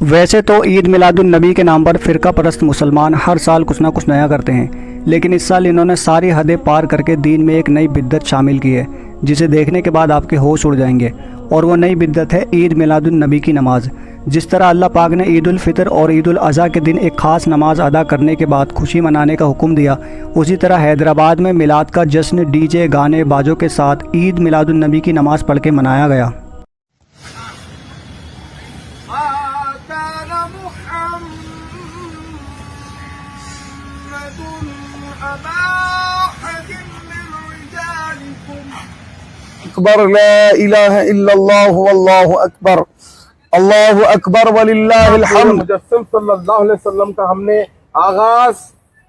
वैसे तो ईद मिलादुन्नबी के नाम पर फ़िरका परस्त मुसलमान हर साल कुछ ना कुछ नया करते हैं, लेकिन इस साल इन्होंने सारी हदें पार करके दीन में एक नई बिद्दत शामिल की है, जिसे देखने के बाद आपके होश उड़ जाएंगे। और वो नई बिद्दत है ईद मिलादुन्नबी की नमाज। जिस तरह अल्लाह पाक ने ईद उल फितर और ईद उल अज़हा के दिन एक ख़ास नमाज अदा करने के बाद खुशी मनाने का हुक्म दिया, उसी तरह हैदराबाद में मिलाद का जश्न डीजे गाने बाजों के साथ ईद मिलादुन्नबी की नमाज पढ़ के मनाया गया। अकबर ला इलाहा इल्लल्लाह वल्लाहु अकबर, अल्लाहु अकबर वलिल्लाहिल हम्द। मुजस्सिम सल्लल्लाहु अलैहि वसल्लम का हमने आगाज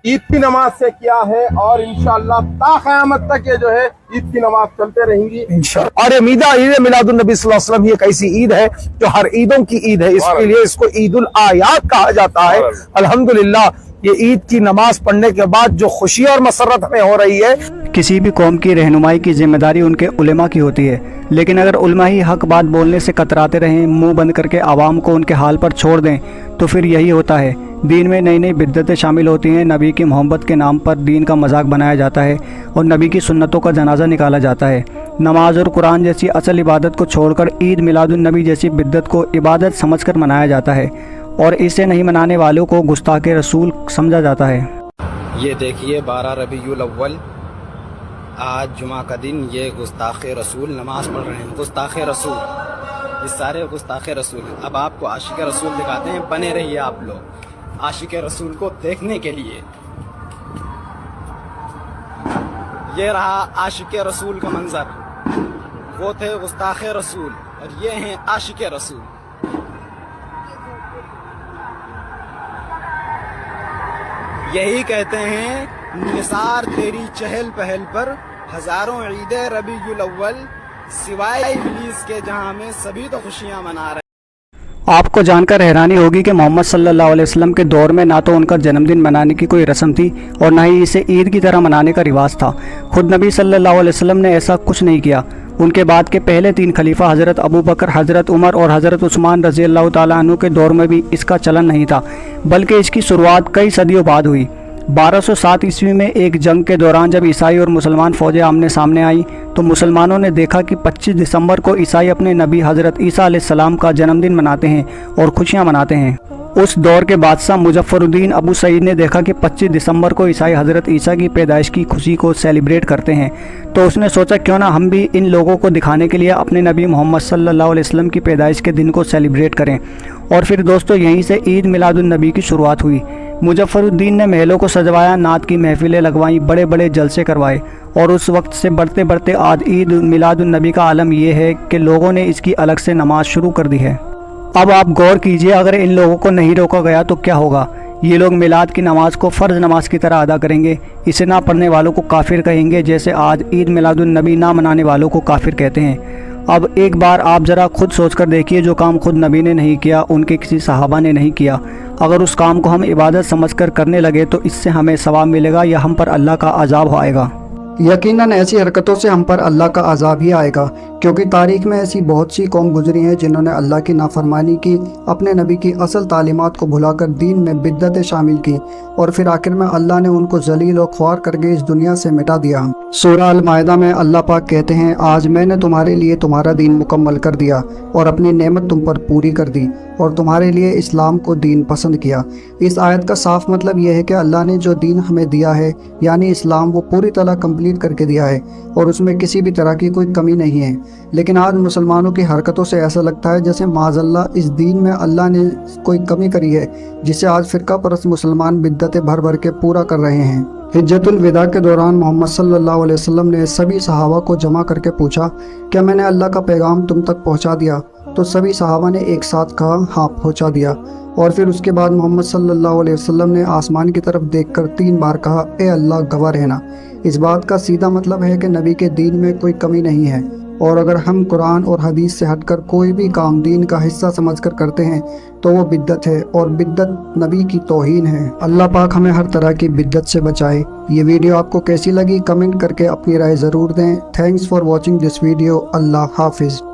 ईद की नमाज से किया है और इंशाअल्लाह ता क़यामत तक ये जो है ईद की नमाज चलते रहेंगी इंशाअल्लाह। और ईद मिलादुन्नबी सल्लल्लाहु अलैहि वसल्लम ये एक ऐसी ईद है जो हर ईदों की ईद है, इसके लिए इसको ईद उल आयात कहा जाता है। अल्हम्दुलिल्लाह ये ईद की नमाज पढ़ने के बाद जो खुशी और मसरत हमें हो रही है। किसी भी कौम की रहनुमाई की जिम्मेदारी उनके उलेमा की होती है, लेकिन अगर उलेमा ही हक बात बोलने से कतराते रहें, मुंह बंद करके आवाम को उनके हाल पर छोड़ दें, तो फिर यही होता है। दीन में नई नई बिद्दतें शामिल होती हैं, नबी की मोहब्बत के नाम पर दीन का मजाक बनाया जाता है और नबी की सुन्नतों का जनाजा निकाला जाता है। नमाज और कुरान जैसी असल इबादत को छोड़कर ईद मिलादुन्नबी जैसी बिद्दत को इबादत समझकर मनाया जाता है और इसे नहीं मनाने वालों को गुस्ताख रसूल समझा जाता है। ये देखिए 12 रबीउल अव्वल, आज जुमा का दिन, ये गुस्ताख रसूल नमाज पढ़ रहे हैं। गुस्ताख रसूल, ये सारे गुस्ताख रसूल हैं। अब आपको आशिक रसूल दिखाते हैं, बने रहिए आप लोग आशिक रसूल को देखने के लिए। ये रहा आशिक रसूल का मंजर, वो थे गुस्ताख रसूल और ये हैं आशिक रसूल। यही कहते हैं निसार तेरी चहल पहल पर हजारों ईद रबीउल अव्वल, सिवाय इब्लीस के जहां में सभी तो खुशियां मना रहे। आपको जानकर हैरानी होगी कि मोहम्मद सल्लल्लाहु अलैहि वसल्लम के दौर में ना तो उनका जन्मदिन मनाने की कोई रस्म थी और ना ही इसे ईद की तरह मनाने का रिवाज था। खुद नबी सल्लल्लाहु अलैहि वसल्लम ने ऐसा कुछ नहीं किया। उनके बाद के पहले 3 खलीफा हज़रत अबू बकर, हज़रत उमर और हज़रत उस्मान रज़ी अल्लाह ताला अन्हु के दौर में भी इसका चलन नहीं था, बल्कि इसकी शुरुआत कई सदियों बाद हुई। 1207 ईस्वी में एक जंग के दौरान जब ईसाई और मुसलमान फ़ौजें आमने सामने आई, तो मुसलमानों ने देखा कि 25 दिसंबर को ईसाई अपने नबी हज़रत ईसा अलैहिस्सलाम का जन्मदिन मनाते हैं और खुशियां मनाते हैं। उस दौर के बादशाह मुजफ्फरुद्दीन अबू सईद ने देखा कि 25 दिसंबर को ईसाई हज़रत ईसा की पैदाइश की खुशी को सेलिब्रेट करते हैं, तो उसने सोचा क्यों ना हम भी इन लोगों को दिखाने के लिए अपने नबी मोहम्मद सल्लल्लाहु अलैहि वसल्लम की पैदाइश के दिन को सेलिब्रेट करें। और फिर दोस्तों यहीं से ईद मिलादुन्नबी की शुरुआत हुई। मुजफ्फरुद्दीन ने महलों को सजवाया, नात की महफिलें लगवाईं, बड़े बड़े जलसे करवाए और उस वक्त से बढ़ते बढ़ते आज ईद मिलादुन्नबी का आलम यह है कि लोगों ने इसकी अलग से नमाज शुरू कर दी है। अब आप गौर कीजिए, अगर इन लोगों को नहीं रोका गया तो क्या होगा। ये लोग मिलाद की नमाज को फ़र्ज़ नमाज की तरह अदा करेंगे, इसे ना पढ़ने वालों को काफिर कहेंगे, जैसे आज ईद मिलादुन्नबी ना मनाने वालों को काफिर कहते हैं। अब एक बार आप ज़रा खुद सोचकर देखिए, जो काम खुद नबी ने नहीं किया, उनके किसी सहाबा ने नहीं किया, अगर उस काम को हम इबादत समझकर करने लगे तो इससे हमें सवाब मिलेगा या हम पर अल्लाह का अज़ाब आएगा। यकीनन ऐसी हरकतों से हम पर अल्लाह का अज़ाब ही आएगा, क्योंकि तारीख़ में ऐसी बहुत सी कौम गुजरी हैं जिन्होंने अल्लाह की नाफरमानी की, अपने नबी की असल तालीमात को भुलाकर दीन में बिद्दतें शामिल की और फिर आखिर में अल्लाह ने उनको जलील और ख्वार करके इस दुनिया से मिटा दिया। सूरह अल-माइदा में अल्लाह पाक कहते हैं, आज मैंने तुम्हारे लिए तुम्हारा दीन मुकम्मल कर दिया और अपनी नेमत तुम पर पूरी कर दी और तुम्हारे लिए इस्लाम को दीन पसंद किया। इस आयत का साफ मतलब यह है कि अल्लाह ने जो दीन हमें दिया है यानी इस्लाम, वो पूरी तरह कंप्लीट करके दिया है और उसमें किसी भी तरह की कोई कमी नहीं है। लेकिन आज मुसलमानों की हरकतों से ऐसा लगता है जैसे माज़अल्लाह इस दीन में अल्लाह ने कोई कमी करी है, जिसे आज फ़िरका परस्त मुसलमान बिद्दतें भर भर के पूरा कर रहे हैं। हिज्जतुल विदा के दौरान मोहम्मद सल्लल्लाहु अलैहि वसल्लम ने सभी सहाबा को जमा करके पूछा, क्या मैंने अल्लाह का पैगाम तुम तक पहुंचा दिया? तो सभी सहाबा ने एक साथ कहा, हाँ पहुंचा दिया। और फिर उसके बाद मोहम्मद सल्लल्लाहु अलैहि वसल्लम ने आसमान की तरफ देखकर 3 बार कहा, ए अल्लाह गवाह रहना। इस बात का सीधा मतलब है कि नबी के दीन में कोई कमी नहीं है और अगर हम कुरान और हदीस से हटकर कोई भी काम दीन का हिस्सा समझकर करते हैं तो वो बिद्दत है और बिद्दत नबी की तौहीन है। अल्लाह पाक हमें हर तरह की बिद्दत से बचाए। ये वीडियो आपको कैसी लगी कमेंट करके अपनी राय ज़रूर दें। Thanks for watching this video. Allah हाफिज़।